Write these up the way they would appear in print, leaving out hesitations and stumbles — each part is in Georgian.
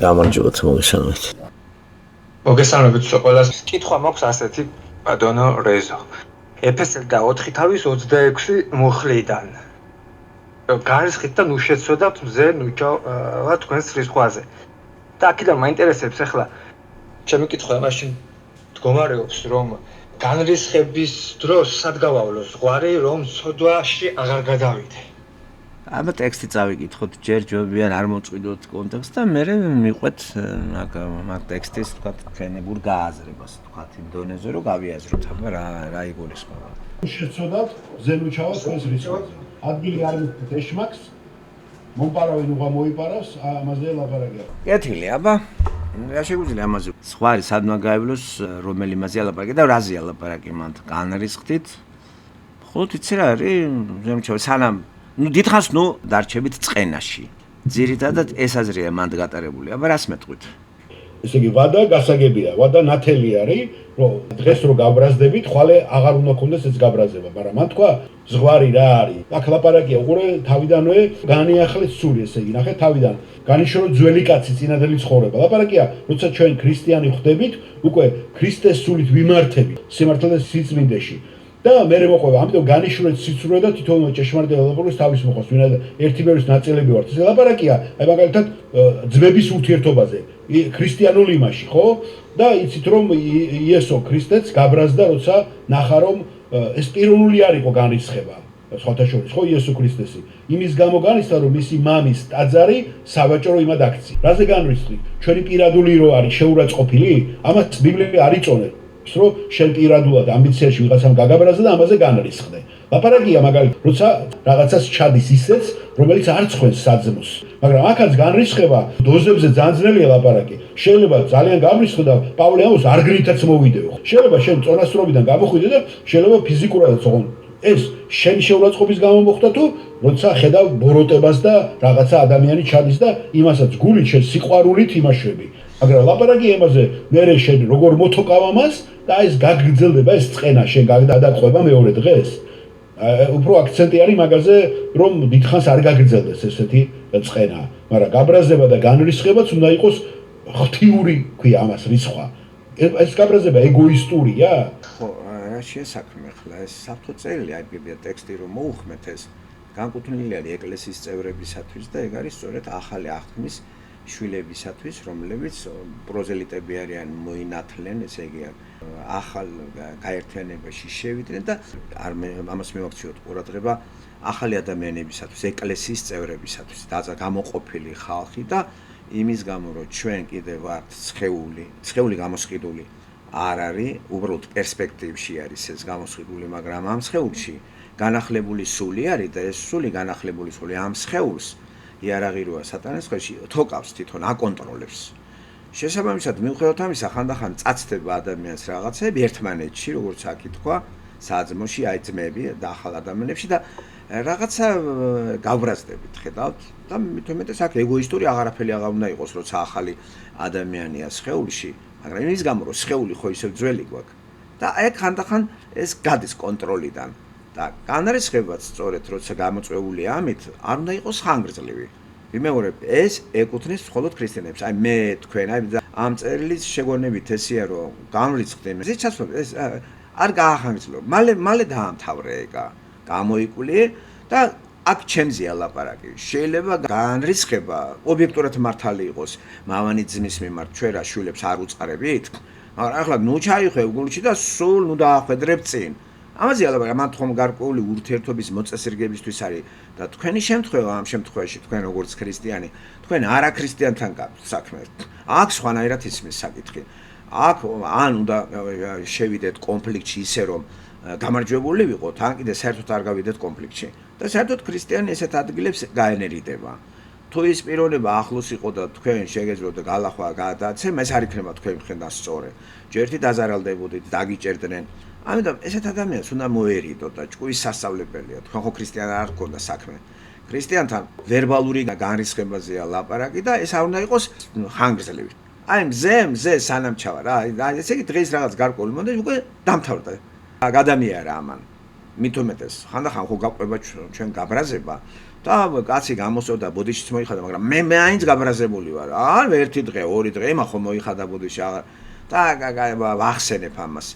გამარჯობათ მოგესალმებით. მოგესალმებით ყველას. კითხვა მაქვს ასეთი, ბატონო რეზო. ეფესელი და 4 თავის 26 მუხლიდან. გარისხიდან უშეცოდათ მზე ნუჭავა თქვენს რისხვაზე. და აქედან მაინტერესებს ახლა ჩემი კითხვა მაშინ მდგომარეობს რომ განრისხების დროს სად გავავლო ზღვარი რომ ცოდვაში აღარ გადავიდე. აბა ტექსტი წავიკითხოთ, ჯერ ჯობიან არ მოწყვიდოთ კონტექსტს და მე მიყვეთ მაგ ტექსტის თქვათ ჩვენებურ გააზრებას, თქვათ იმ დონეზე რომ გავიაზროთ, აბა რა იგულისხმება. შეცოდათ ზენუჩავა თქვენს რისხვაზე. ადგილი არ მიგეთ ეშმაკს, მომპარავენ უღა მოიპარავს, ამაზე ლაპარაკია. კეთილი, აბა რა შეგვიძლია ამაზე? ზღვარი სადმა გაივლოს, რომელი მასზე ლაპარაკია და რაზე ლაპარაკი მან განრისხდით. ხოლო იცი რა არის ზენუჩავა სანამ დიდხანს დარჩებით წყენაში. ძირითადად ეს აზრია მანდ გატარებული. აბა რას მეტყვით? ესე იგი, ვადა გასაგებია, ვადა ნათელი არის, რომ დღეს რო გაბრაზდებით, ხვალე აღარ უნდა გქონდეს ეს გაბრაზება, მაგრამ მან თქვა, ზღვარი რა არის? აქ ლაპარაკია, უყურე, თავიდანვე განიახლეთ სული, ესე იგი, ნახე თავიდან. განიშნო ძველი კაცი წინადელი ცხოვრება. ლაპარაკია, როცა ჩვენ ქრისტიანი ხდებით, უკვე ქრისტეს სულით ვიმართებით სიმართლე და სიწმინდეში. და მე მოყვება, ამიტომ განიშნეთ სიცრუე და თვითონ ჭეშმარიტი ლაპარაკის თავის მოხოს, ვინაიდან ერთი მერის ნაწილები ვართ. ეს ლაპარაკია, აი მაგალითად ძმების ურთიერთობაზე, ქრისტიანულ იმაში, ხო? და იცით რომ იესო ქრისტეც გაბრაზდა, როცა ნახა რომ ეს პიროვნული არ იყო განრისხება, სხვათა შორის, ხო, იესო ქრისტესი. იმის გამო განისხა, რომ მისი მამის ტაძარი სავაჭრო იმად აქცია. რაზე განრისხდით? ჩვენი პირადული რო არის შეურაცხყოფილი? ამას ბიბლია არ იწონებს. რომ შენ პირადულად ამბიციაში ვიღაცამ გაგაბრაზდა და ამაზე განრისხდე. ლაპარაკია მაგალითად, როცა რაღაცას ჩადის ისეც, რომელიც არ ცხვენს საძმოს. მაგრამ აქაც განრისხება დოზებზე ძალიან ძნელია ლაპარაკი. შეიძლება ძალიან გამრისხდე და პავლე ამბობს არ გრითაც მოვიდეო. შეიძლება შენ წონასწორობიდან გამოხვიდე და შეიძლება ფიზიკურადაც ოღონდ ეს შენ შეურაცხყოფის გამო მოხდა თუ როცა ხედავ ბოროტებას და რაღაცა ადამიანი ჩადის და იმასაც გულით შენ სიყვარულით იმაშვები. მაგრამ ლაპარაკი ემაზე მერე შენ როგორ მოთოკავ ამას და ეს გაგრძელდება ეს წყენა შენ გადაყვება მეორე დღეს. უფრო აქცენტი არის მაგაზე რომ დიდხანს არ გაგრძელდეს ესეთი წყენა, მაგრამ გაბრაზება და განრისხებაც უნდა იყოს ღთიური, ქვია ამას რისხვა. ეს გაბრაზება ეგოისტურია? ხო, რა შეესაქმე ხლა ეს საფრთხე წერილი აიგებია ტექსტი რომ მოუხმეთ ეს განკუთვნილი არის ეკლესიის წევრებისათვის და ეგ არის სწორედ ახალი აღთქმის შვილებისათვის, რომლებიც პროზელიტები არიან მოინათლენ, ესე იგი ახალ გაერთიანებაში შევიდნენ და ამას მივაქციოთ ყურადღება ახალი ადამიანებისათვის, ეკლესიის წევრებისათვის, გამოყოფილი ხალხი და იმის გამო, რომ ჩვენ კიდევ ვართ სხეული გამოსყიდული არ არის, უბრალოდ პერსპექტივში არის ეს გამოსყიდული, მაგრამ ამ სხეულში განახლებული სული არის და ეს სული განახლებული სული ამ სხეულს იარაღიროა სატანის ხელში, თოკავს თვითონ, აკონტროლებს. შესაბამისად, მიუხედავად ამისა, ხანდახან წაცდება ადამიანს რაღაცები ერთმანეთში, როგორც აქ ითქვა, საძმოში, აი ძმები და ახალ ადამიანებში და რაღაცა გავბრაზდებით, ხედავთ და მithumetes აქ ეგოისტური აღარაფერი აღარ უნდა იყოს, როცა ახალი ადამიანია სხეულში, მაგრამ იმის გამო, რომ სხეული ხო ისევ ძველი გვაქვს და აქ ხანდახან ეს გადის კონტროლიდან. და განრისხებაც სწორედ როცა გამოწვეულია ამით არ უნდა იყოს ხანგრძლივი. ვიმეორებ, ეს ეკუთვნის მხოლოდ ქრისტიანებს. აი მე თქვენ აი ამ წერილის შეგონებით ესია რომ განრისხდე იმის ჩასვლა ეს არ გაახანგრძლივ. მალე დაამთავრე ეგა. გამოიკვლი და აქ ჩემზეა ლაპარაკი. შეიძლება განრისხება ობიექტურად მართალი იყოს მამანი ძმის მიმართ ჩვენ რა შვილებს არ უწყარებით. მაგრამ ახლა ჩაიხვევ გულში და სულ დაახვედრებ წინ. ამაზე ლაპარაკი ამ თქომ გარკვეული ურთიერთობის მოწესრიგებისთვის არის და თქვენი შემთხვევა ამ შემთხვევაში თქვენ როგორც ქრისტიანი თქვენ არაქრისტიანთან გაქვთ საქმე. აქ სხვანაირად ისმის საკითხი. აქ ან უნდა შევიდეთ კონფლიქტში ისე რომ გამარჯვებული ვიყოთ, ან კიდე საერთოდ არ გავიდეთ კონფლიქტში. და საერთოდ ქრისტიანი ესეთ ადგილებს გაენერიდება. თუ ის პიროვნება ახლოს იყო და თქვენ შეგეძლოთ გალახვა გადააცემა, ეს არ იქნება თქვენ მხრიდან სწორი. ჯერთი დაზარალდებოდით, დაგიჭერდნენ. ამიტომ ესეთ ადამიანს უნდა მოერიდოთ და ჭკუის სასწავლებელია. თქვენ ხო ქრისტიანი არ გქონდა საქმე. ქრისტიანთან ვერბალური განრისხებაზეა ლაპარაკი და ეს არ უნდა იყოს ხანგრძლივი. აი მზე სანამ ჩავა რა. ესე იგი დღეს რაღაც გარკვეული მომენტი უკვე დამთავრდა. გადამიარა ამან. მithumetes ხანდახან ხო გაყვება ჩვენ გაბრაზება და კაცი გამოსწოდა ბოდიშიც მოიხადა, მაგრამ მე მაინც გაბრაზებული ვარ. ერთი დღე, ორი დღე ема ხომ მოიხადა ბოდიში აღარ და ვახსენებ ამას.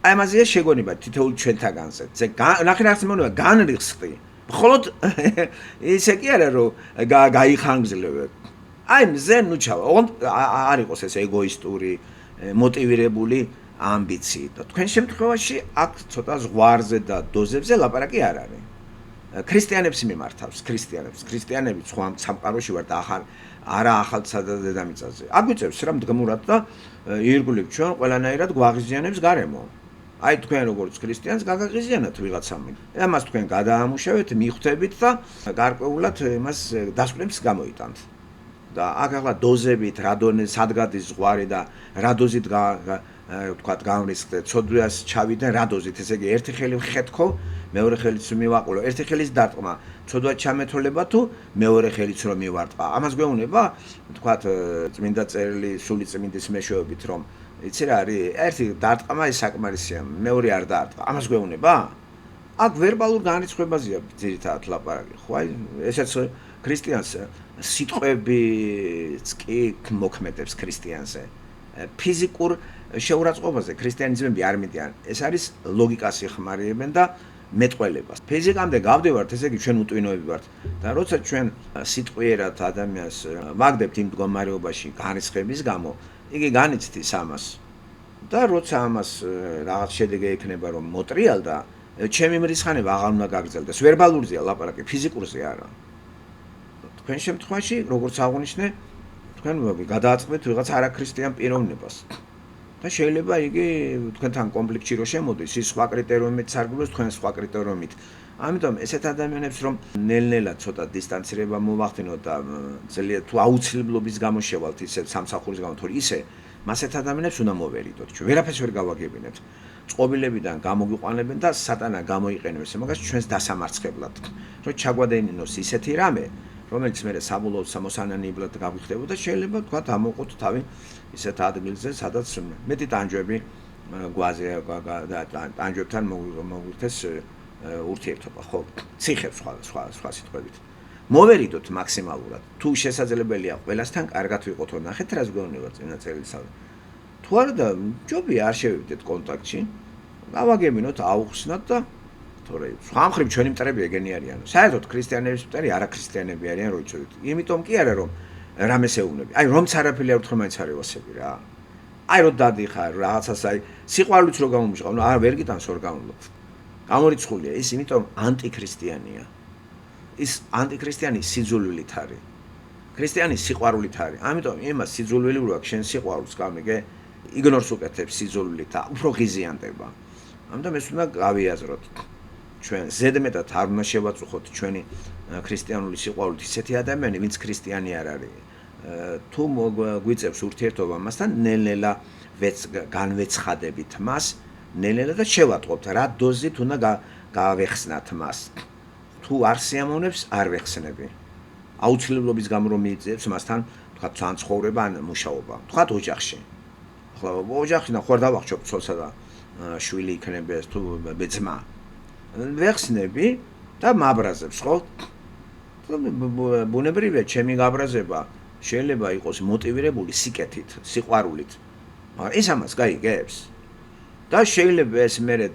აი ამაზეა შეგონება თითოეულ ჩვენთაგანზე. ნახე რა მონება განრიხსდი. მხოლოდ ისე კი არა რომ გაიხანგძლევ. აი მზე ნუ ჩავა. ოღონდ არ იყოს ეს ეგოისტური მოტივირებული ამბიციით. თქვენ შემთხვევაში აქ ცოტა ზღვარზე და დოზებზე ლაპარაკი არ არის. ქრისტიანებს მიმართავს, ქრისტიანები სხვა სამყაროში ვარ და არა ახალცად და დედამიწაზე. აგვიწევს რა მდგმურად და ირგვლივ ჩვენ ყველანაირად გვაღიზიანებს გარემო. აი თქვენ როგორც ქრისტიანს გაგაღიზიანათ ვიღაცამ. ამას თქვენ გადაამუშავეთ, მიხვდებით და გარკვეულად იმას დასკვნებს გამოიტანთ. და აქ ახლა დოზებით, რა დონეს სადგადის ზღვარი და რა დოზით ვთქვათ გამრისხდეთ, ცოდვას ჩავიდენ რა დოზით, ესე იგი ერთი ხელი ვხეთქო, მეორე ხელიც მივაყოლო, ერთი ხელის დარტყმა, ცოდვა ჩამეთოლება თუ მეორე ხელიც რომ მივარტყა. ამას გვეუბნება, ვთქვათ, წმინდა წერილი სული წმინდის მეშვეობით, რომ იცი რა არის, ერთი დარტყმა ის საკმარისია, მეორე არ დაარტყა. ამას გვეუბნება? აქ ვერბალურ განრისხებაზეა ძირითადად ლაპარაკი, ხო? აი, ესეც ქრისტიანს სიტყვებიც კი მოქმედებს ქრისტიანზე. ფიზიკურ შეურაცხყოფაზე ქრისტიანიზმები არ მიდიან. ეს არის ლოგიკას იხმარებენ და მეტყველებას. ფიზიკამდე გავდივართ, ესე იგი ჩვენ უტვინოები ვართ. და როცა ჩვენ სიტყვიერად ადამიანს ვაგდებთ იმ მდგომარეობაში განრისხების გამო, იგი განიცდის ამას. და როცა ამას რაღაც შედეგი ექნება რომ მოტრიალდა, ჩემი მრისხანება აღარ უნდა გაგრძელდეს. ვერბალურზეა ლაპარაკი, ფიზიკურზე არა. თქვენ შემთხვევაში, როგორც აღნიშნე, თქვენ გადააწყდეთ ვიღაც არაქრისტიან პიროვნებას. და შეიძლება იგი თქვენთან კონფლიქტში რო შემოდის, ის სხვა კრიტერიუმით სარგებლობს, თქვენ სხვა კრიტერიუმით. ამიტომ ესეთ ადამიანებს რომ ნელ-ნელა ცოტა დისტანცირება მოვახდინოთ და ძალიან თუ აუცილებლობის გამო შევალთ ისე სამსახურის გამო, თორე ისე მასეთ ადამიანებს უნდა მოვერიდოთ. ჩვენ ვერაფერს ვერ გავაგებინებთ. წყობილებიდან გამოგვიყვანებენ და სატანა გამოიყენებს მაგას ჩვენს დასამარცხებლად. რომ ჩაგვადენინოს ისეთი რამე, რომელიც მე საბოლოოდ სამოსანანებლად გაგვიხდებოდა, შეიძლება თქვა ამოყოთ თავი ისეთ ადგილზე, სადაც მეტი ტანჯვები გვაზე ტანჯვებთან მოგვირთეს ურთიერთობა, ხო? ციხებს სხვა სიტყვებით. მოვერიდოთ მაქსიმალურად. თუ შესაძლებელია ყველასთან კარგად ვიყოთ, ნახეთ რას გვეუბნება წინა წელიწადში. თუ არა და ჯობია არ შევიდეთ კონტაქტში. გავაგებინოთ, აუხსნათ და თორე სხვა მხრივ ჩვენი მტრები ეგენი არიან. საერთოდ ქრისტიანების მტერი არაქრისტიანები არიან, რო იცოდეთ. იმიტომ კი არა რომ რამეს ეუბნები. აი რომც არაფერი არ ვთქვა, მაინც არ ევასები რა. აი რო დადიხარ რაღაცას, აი სიყვარულიც რო გამომიშყავ, ნუ არა ვერ გიტანს ვერ გამომლობ. გამორიცხულია ის, იმიტომ ანტიქრისტიანია. ის ანტიქრისტიანი სიძულვილით არის. ქრისტიანი სიყვარულით არის. ამიტომ იმას სიძულვილი ვაკ შენ სიყვარულს გამიგე, იგნორს უკეთებს სიძულვილით და უფრო ღიზიანდება. ამიტომ ეს უნდა გავიაზროთ. ჩვენ ზედმეტად არ უნდა შევაწუხოთ ჩვენი ქრისტიანული სიყვარულით ისეთი ადამიანი, ვინც ქრისტიანი არ არის. თუ გვიწევს ურთიერთობა მასთან, ნელ-ნელა განვეცხადებით მას, ნელ-ნელა და შევატყობთ რა დოზით უნდა გავეხსნათ მას. თუ არ სიამოვნებს, არ ვეხსნები. აუცილებლობის გამო რომ მიიწევს მასთან, თქვათ სანცხოვრება ან მუშაობა. თქვათ ოჯახში. ახლა ოჯახში და ხوار დავახშობ ცოლსა და შვილი იქნებიეს თუ ბეძმა. ვეხსნები და მაბრაზებს, ხო? ბუნებრივია ჩემი გაბრაზება შეიძლება იყოს მოტივირებული სიკეთით, სიყვარულით. მაგრამ ეს ამას გაიგებს. და შეიძლება ეს მერე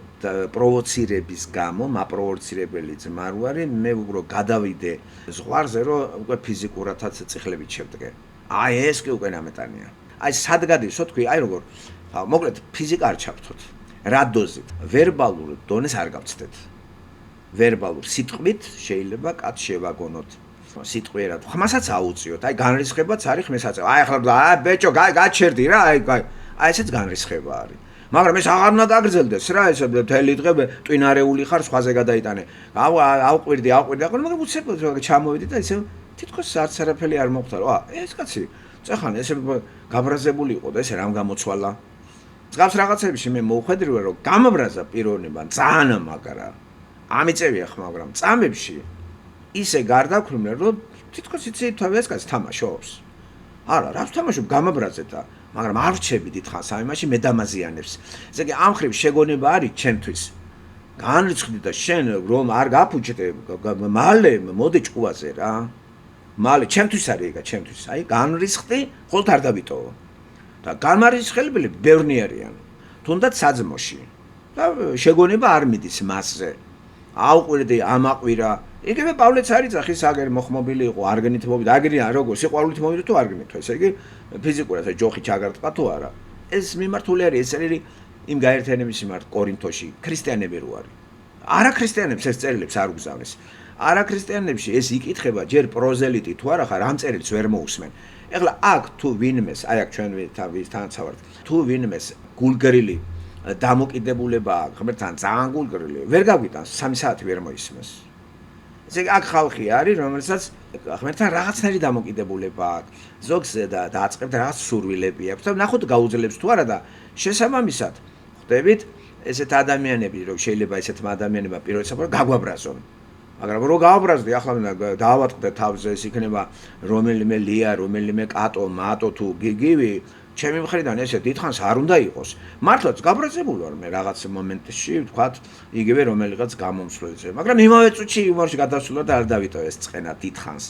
პროვოცირების გამო, მაპროვოცირებელი ძმარვარი, მე უფრო გადავიდე ზღვარზე, რომ უკვე ფიზიკურადაც წიხლებით შევდგე. აი ეს კი უკვე ნამეტანია. აი სადგადისო თქვი, აი როგორ, მოკლედ ფიზიკა არ ჩავთოთ. რა დოზით? ვერბალურ დონეს არ გავცდეთ. ვერბალურ სიტყვით შეიძლება კაც შევაგონოთ. სიტყვიერად. ხმასაც აუწიოთ. აი განრისხებაც არის ხმესაც. აი ახლა აი ბეჭო, გაჩერდი რა, აი ესეც განრისხება არის. მაგრამ ეს აღარ უნდა გაგრძელდეს რა, ეს მთელი დღე ტვინარეული ხარ, სხვაზე გადაიტანე. ავყვირდი, მაგრამ უცებ ჩამოვიდი და ისე თითქოს არც არაფერი არ მოხდა. ეს კაცი, წეხან ესე გაბრაზებული იყო და ესე რამ გამოცვალა. ზღავს რაღაცებში მე მოვხედრივე რომ გამაბრაზა პიროვნება ძალიან მაგრა. ამიწევია ხმა, მაგრამ წამებში ისე გარდაქმნა რომ თითქოს იცი თავი ეს კაცი თამაშობს. არა, რას თამაშობ გამაბრაზეთა, მაგრამ არ ვჩები დიდხანს ამ იმაში მე დამაზიანებს. ესე იგი ამ ხრივ შეგონება არის ჩემთვის. განრიცხდი და შენ რომ არ გაფუჭდე მალე მოდი ჭკუაზე რა მალე ჩემთვის არის ეგა ჩემთვის აი განრიცხდი ხოლთ არ დავიტოვო და განმარისხებელი ბევრი არიან თუნდაც საძმოში და შეგონება არ მიდის მასზე აუყვირდი ამაყვირა იგივე პავლეც არის ახის აგერ მოხმობილი იყო არგენით მოვიდა აგერია როგორ სიყვარულით მოვიდა თუ არგენით ეს იგი ფიზიკურად ჯოხი ჩაგარტყა თუ არა ეს მიმართული არის ეს არის იმ გაერთიანების მიმართ კორინთოში ქრისტიანები რო არის არა ქრისტიანებს ეს წერილებს არ უგზავნეს არა ქრისტიანებში ეს იკითხება ჯერ პროზელიტი თუ არა ხარ ამ წერილს ვერ მოусმენ ეხლა აქ თუ ვინმეს აი აქ ჩვენ თანაცავართ თუ ვინმეს გულგრილი დამოკიდებულება აქვს ღმერთთან ძალიან გულგრილი ვერ გაგვიტანს 3 საათი ვერ მოისმენს ესე იგი აქ ხალხი არის რომელსაც ღმერთთან რაღაცნაირი დამოკიდებულება აქვს ზოგს დააწყებთ რაღაც სურვილები აქვს და ნახოთ გაუძლებს თუ არა და შესაბამისად ხვდებით ესეთ ადამიანები რომ შეიძლება ესეთმა ადამიანებმა პირველ საერთოდ გაგვაბრაზონ მაგრამ რო გააბრაზდი ახლა დავატყდე თავზე ეს იქნება რომელიმე ლია რომელიმე კატო მატო თუ გიგივი ჩემი მხრიდან ესე დიდხანს არ უნდა იყოს მართლაც გაბრაზებული ვარ მე რაღაც მომენტში ვთქვათ იგივე რომელიღაც გამომსვლელზე მაგრამ იმავე წუთში იუმორში გადავსულა და არ დავიტოვე ეს წყენა დიდხანს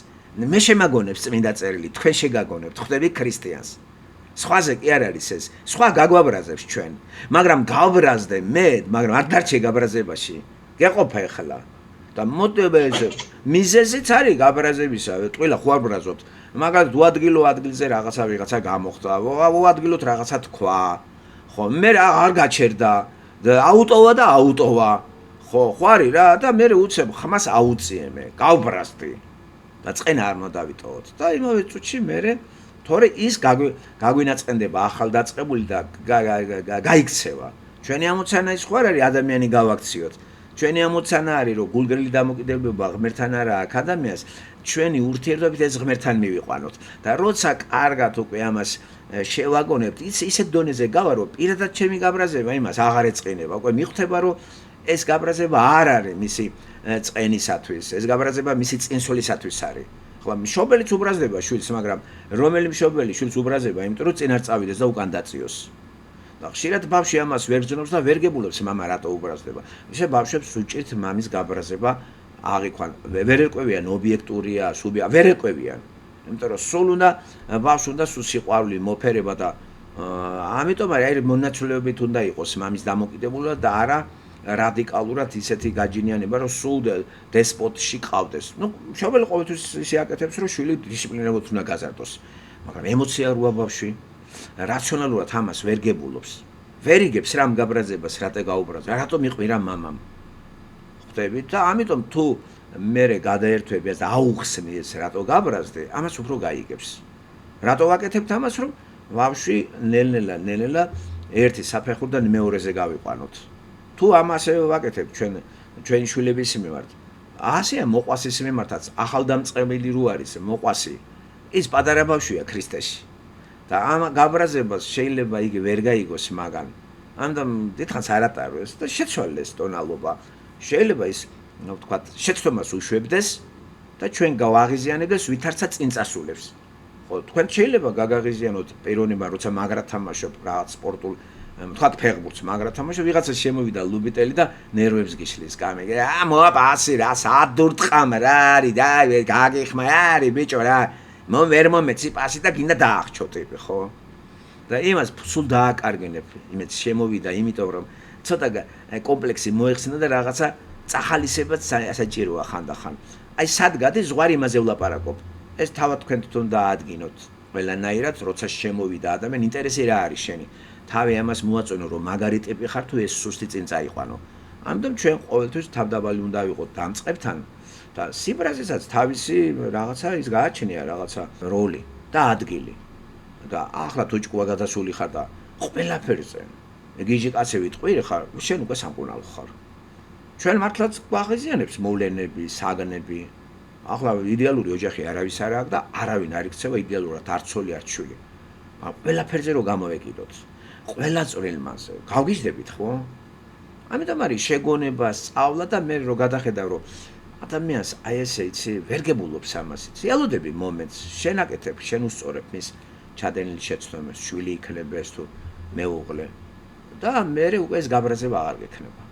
მე შემაგონებს წმინდა წერილი თქვენ შეგაგონებთ ხვდები ქრისტიანს სხვაზე კი არ არის ეს სხვა გაგვაბრაზებს ჩვენ მაგრამ გავბრაზდე მე მაგრამ არ დარჩე გაბრაზებაში გეყოფა ეხლა და მოტივაცია მიზეზიც არის გაბრაზებისა ტყილა ხო არ ბრაზობთ მაგალითად უადგილო ადგილზე რაღაცა გამოხდა უადგილოთ რაღაცა თქვა ხო მე არ გაჩერდა აუტოვა და აუტოვა ხო ხარი რა და მე უცებ ხმას აუწიე მე გავბრაზდი და წყენა არ მოდავიტოვოთ და იმავე წუთში მე თორე ის გაგვინაწყენდება ახალ დაწყებული და გაიქცევა ჩვენი ამოცანა ის ხო არ არის ადამიანი გავაქციოთ ჩვენი ამოცანა არის რომ გულგრილი დამოკიდებულება ღმერთთან არა აქვს ადამიანს ჩვენი ურთიერთობით ეს ღმერთთან მივიყვანოთ და როცა კარგად უკვე ამას შევაგონებთ ისეთ დონეზე გავა რომ პირადად ჩემი გაბრაზება იმას აღარ ეწყინება უკვე მიხვდება რომ ეს გაბრაზება არ არის მისი წყენისათვის ეს გაბრაზება მისი წინსვლისათვის არის ხო მშობელიც უბრაზდება შვილს მაგრამ რომელი მშობელი შვილს უბრაზდება იმიტომ რომ წინ არ წავიდეს და უკან დაწიოს და ხშირად ბავშვი ამას ვერ გძნობს და ვერ გებულობს მამა რატო უბრაზდება ისე ბავშვებს უჭირთ მამის გაბრაზება აღიქვან ვერ ეკვევიან ობიექტურია ვერ ეკვევიან იმიტომ რომ სულ უნდა ბავშვს უნდა სულ სიყვარული მოფერება და ამიტომ აი მონაცვლეობით უნდა იყოს მამის დამოკიდებულება და არა რადიკალურად ისეთი გაჯინიანება რომ სულ დესპოტში ყავდეს ნუ მშობელი ყოველთვის ისე აკეთებს რომ შვილი დისციპლინირებულად უნდა გაზარდოს მაგრამ ემოციალურია ბავშვი რაციონალურად ამას ვერ გებულობს ვერ იგებს რამ გაბრაზებას რატო გაუბრაზა რატო მიყვირა მამამ ხვდებით და ამიტომ თუ მე გადაერთვები და აუხსნი ეს რატო გაბრაზდე ამას უფრო გაიგებს რატო ვაკეთებთ ამას რომ ბავშვი ნელ-ნელა ერთი საფეხურიდან მეორეზე გავიყვანოთ თუ ამას ვაკეთებ ჩვენი შვილების მიმართ ასეა მოყვასის მიმართაც ახალდამწყებელი რო არის მოყვასი ის პატარა ბავშვია ქრისტეში და ამ გაბრაზებას შეიძლება იგი ვერ გაიგოს მაგან ამიტომ დიდხანს არ ატაროს და შეცვალეს ტონალობა შეიძლება ის ვთქვათ შეცდომას უშვებდეს და ჩვენ გავაღიზიანებდეს ვითარცა წინ წასულებს ხო თქვენ შეიძლება გაგაღიზიანოთ პიროვნება როცა მაგრა თამაშობ რაღაც სპორტულ ვთქვათ ფეხბურთს მაგრა თამაშობ ვიღაცა შემოვიდა ლუბიტელი და ნერვებს გიშლის კამე მოაპასი რა სადურტყამ რა არის და გაგიხმა არის ბიჭო რა ვერ მომეცი პასი და გინდა დაახჩოტები ხო და იმას სულ დააკარგენებ იმეც შემოვიდა იმიტომ რომ ცოტა კომპლექსი მოეხსნა და რაღაცა წახალისებაც საჭიროა ხანდახან აი სად გადის ზღვარი იმაზე ვლაპარაკობ ეს თავად თქვენ თვითონ დაადგინოთ ყველანაირად როცა შემოვიდა ადამიანი ინტერესი რა არის შენი თავი ამას მოაწონო რომ მაგარი ტიპი ხარ თუ ეს სუსტი წინ წაიყვანო ამიტომ ჩვენ ყოველთვის თავდაბალი უნდა ვიყოთ დამწყებთან და სიბრაზესაც თავისი რაღაცა ის გააჩნია რაღაცა როლი და ადგილი და ახლა თუ ჭკუა გადასული ხარ და ყველაფერზე გიჟი კაცები ტყვირი ხარ შენ უკვე სამკურნალო ხარ ჩვენ მართლაც გვაღიზიანებს მოვლენები საგნები ახლა იდეალური ოჯახი არავის არ აქვს და არავინ არ იქცევა იდეალურად არც ცოლი არც შვილი ყველაფერზე რო გამოვეკიდოთ ყველა წვრილმაზე გავგიჟდებით ხო ამიტომ არის შეგონება სწავლა და მე რო გადახედავ რომ ადამიანს აი ესე იცი ვერ გებულობს ამას იცი ელოდები მომენტს შენ აკეთებ შენ უსწორებ მის ჩადენილ შეცდომებს შვილი იქნებეს თუ მეუღლე და მე უკვე ეს გაბრაზება აღარ გექნება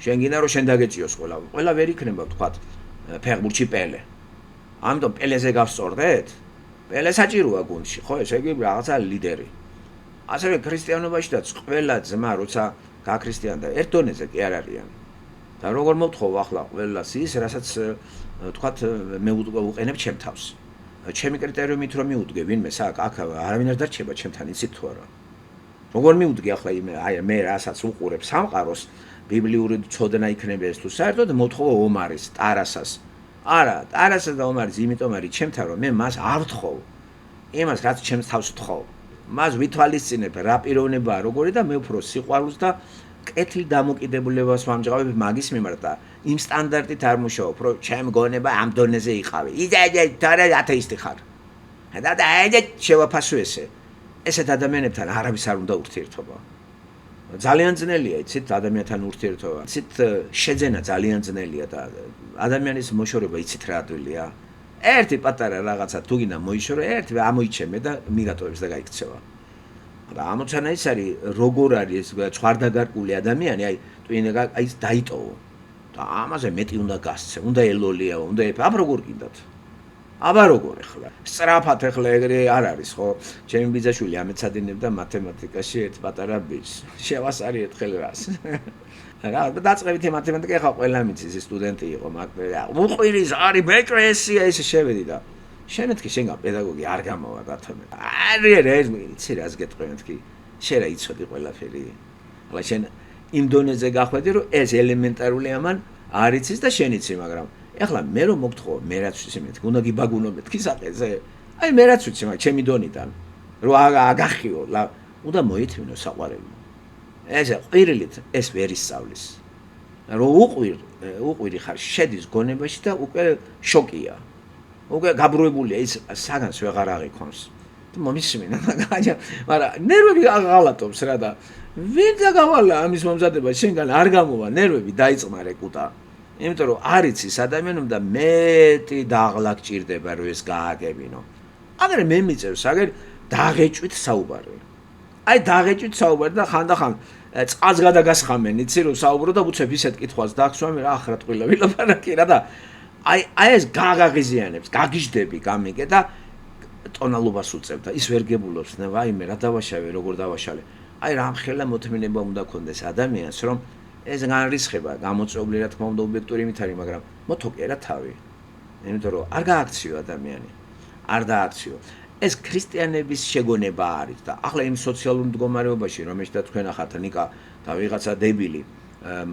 შენ გინდა რომ შენ დაგეწიოს ყველა ვერ იქნება ვთქვათ ფეხბურთში პელე. ამიტომ პელეზე გავსწორდეთ? პელე საჭიროა გუნდში, ხო, ესე იგი რაღაცა ლიდერი. ასევე ქრისტიანობაშიც ყველა ძმა როცა გაქრისტიანდა ერთ დონეზე კი არ არიან. და როგორ მოვთხოვ ახლა ყველას ის, რასაც ვთქვათ მე უყენებ ჩემ თავს. ჩემი კრიტერიუმით რომ მიუდგე ვინმე აქ არავინ არ დარჩება ჩემთან იცით თუ არა. როგორ მიუდგე ახლა მე რასაც უყურებ სამყაროს ბიბლიური ცოდნა იქნება ეს თუ საერთოდ მოთხოვა ომარის, ტარასას. არა, ტარასას და ომარის იმიტომ არის ჩემთან რომ მე მას არ ვთხოვ. იმას რაც ჩემს თავს ვთხოვ. მას ვითვალისწინებ რა პიროვნებაა როგორი და მე უფრო სიყვარულს და კეთილ დამოკიდებულებას ვამჟღავებ მაგის მიმართ და იმ სტანდარტით არ მუშაობ რომ ჩემ გონება ამ დონეზე იყავი. თორე ათეისტი ხარ. და შევაფასო ესე. ესეთ ადამიანებთან არავის არ უნდა ურთიერთობა. ძალიან ძნელია იცით ადამიანთან ურთიერთობა. იცით შეძენა ძალიან ძნელია და ადამიანის მოშორება იცით რა ადვილია. ერთი პატარა რაღაცა თუ გინდა მოიშორო, ერთი ამოიჩემე და მიგატოვებს და გაიქცევა. და ამოცანა ის არის როგორ არის ცხვარდაგარკული ადამიანი, აი ის დაიტოვო. და ამაზე მეტი უნდა გასცე, უნდა ელოლიაო, უნდა აბა როგორ გინდათ. აბა როგორ ახლა. სწრაფად ახლა ეგრე არ არის, ხო? ჩემი ბიძაშვილი ამეცადინებდა მათემატიკაში ერთ პატარა ბიჭს. შევასარი ერთხელ რას. რა დაწყებითი მათემატიკა ხა ყველა მიცის სტუდენტი იყო, მაგრამ უყვირის არის ბეჭრე ესია ესე შევედი და შენეთქი შენგა პედაგოგი არ გამოვა რათომ. არა ეს იცი რას გეტყვი მეთქი. შენ რა იცოდი ყველაფერი. ახლა შენ იმ დონეზე გახვედი რომ ეს ელემენტარული ამან არ იცის და შენ იცი, მაგრამ ეხლა მე რომ მოგთხოვ, მე რაც ვიცი მეთქი, უნდა გიბაგუნო მეთქი საყეზე. აი მე რაც ვიცი, მაგრამ ჩემი დონიდან რომ აგახიო, უნდა მოითმინო საყვარელი. ეს ყვირილით ეს ვერ ისწავლის. რომ უყვირი ხარ, შედის გონებაში და უკვე შოკია. უკვე გაბრუებულია ის საგანს ვეღარ აღიქონს. და მომისმინა, მაგრამ ნერვები აღალატობს რა და ვინ დაგავალა ამის მომზადება შენგან არ გამოვა, ნერვები დაიწყმარე კუტა. იმიტომ რომ არ იცის ადამიანում და მეტი დაღლა გჭირდება რომ ეს გააგებინო. აგერ მე მიწევს, აგერ დაღეჭვით საუბარი. აი დაღეჭვით საუბარი და ხანდახან წყალს გადაგასხამენ, იცი რომ საუბრო და უცებ ისეთ კითხვას დაახსვამე რა ახრა ტყილა ვილაპარაკი რა და აი ეს გაგაღიზიანებს, გაგიჟდები გამიგე და ტონალობას უწევ და ის ვერ გებულობს, ვაიმე რა დავაშავე, როგორ დავაშალე. აი რამხელა მოთმინება უნდა კონდეს ადამიანს, რომ ეს განრისხება, გამოწვეული რა თქმა უნდა ობიექტური იმით არის, მაგრამ მოთოკე რა თავი. იმიტომ რომ არ გააქციო ადამიანი. არ დააქციო. ეს ქრისტიანების შეგონება არის და ახლა იმ სოციალურ მდგომარეობაში, რომელშიც და თქვენ ახათ ნიკა და ვიღაცა დებილი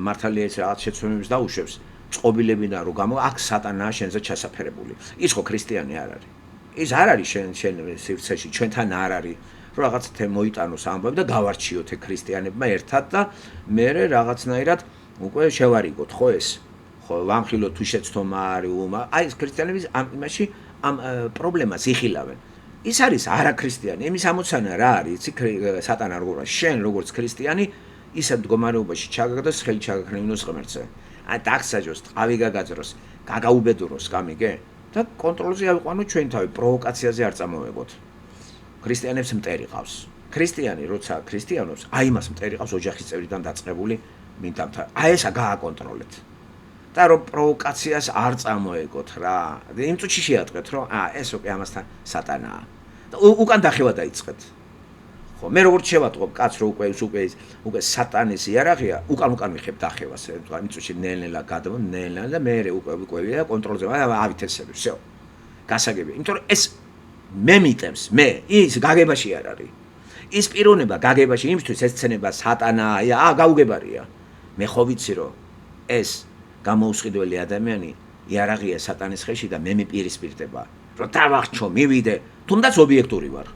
მართალია ეს რაღაც შეცვენებს დაუშვებს, წყობილებიდან რომ გამო აქ სატანაა შენზე ჩასაფერებული. ის ხო ქრისტიანი არ არის. ის არ არის შენ სივრცეში, ჩვენთან არ არის. რომ რაღაც თემ მოიტანოს ამბობ და გავარჩიოთ ქრისტიანებმა ერთად და მე რაღაცნაირად უკვე შევარიგოთ ხო ეს. ხო ვამხილოთ თუ შეცდომა არის უმა. აი ეს ქრისტიანების ამ იმაში ამ პრობლემას იხილავენ. ის არის არაქრისტიანი. იმის ამოცანა რა არის? იცი სატანა როგორ შენ როგორც ქრისტიანი ისეთ მდგომარეობაში ჩაგაგდოს ხელი ჩაგაქნევინოს ღმერთზე. აი დაგსაჯოს, ტყავი გაგაძროს, გაგაუბედუროს გამიგე და კონტროლზე ავიყვანო ჩვენ თავი, პროვოკაციაზე არ წამოვებოთ. ქრისტიანებს მტერი ყავს. ქრისტიანი როცა ქრისტიანობს, აი მას მტერი ყავს ოჯახის წევრიდან დაწყებული მინდამთან. აი ესა გააკონტროლეთ. და რომ პროვოკაციას არ წამოეგოთ რა. იმ წუთში შეატყვეთ რომ ეს უკვე ამასთან სატანაა. და უკან დახევა დაიწყეთ. ხო, მე როგორც შევატყობ კაცს რომ უკვე სატანის იარაღია, უკან მიხებ დახევას. იმ წუთში ნელ-ნელა გადავ, ნელ-ნელა და მე უკვე კონტროლზე ავითესები, всё. გასაგებია. იმიტომ რომ ეს მე მიტევს, მე ის გაგებაში არ არის. ის პიროვნება გაგებაში იმისთვის ეს ცნება სატანაა, გაუგებარია. მე ხო ვიცი რომ ეს გამოუსყიდველი ადამიანი იარაღია სატანის ხელში და მე მიპირისპირდება, რომ დავახჩო, მივიდე, თუნდაც ობიექტური ვარ.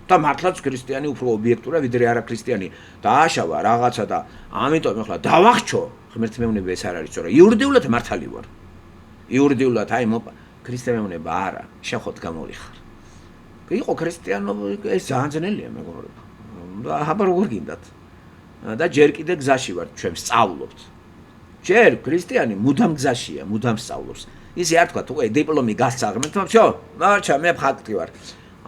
და მართლაც ქრისტიანი უფრო ობიექტურია ვიდრე არაქრისტიანი. დააშავა რაღაცა და ამიტომ ახლა დავახჩო, ღმერთმეუნება ეს არ არის, სწორად იურიდიულად მართალი ვარ. იურიდიულად აი ქრისტიანობა არა, შენ ხოთ გამორიხარ. იყო ქრისტიანობა ეს ძალიან ძნელია მეგობრებო. და აბა როგორ გინდათ? და ჯერ კიდე გზაში ვარ, ჩვენ სწავლობთ. ჯერ ქრისტიანი მუდამ გზაშია, მუდამ სწავლობს. ისე არ თქვა, უკვე დიპლომი გასცა ღმერთმა, всё, მარჩა მე ფაქტი ვარ.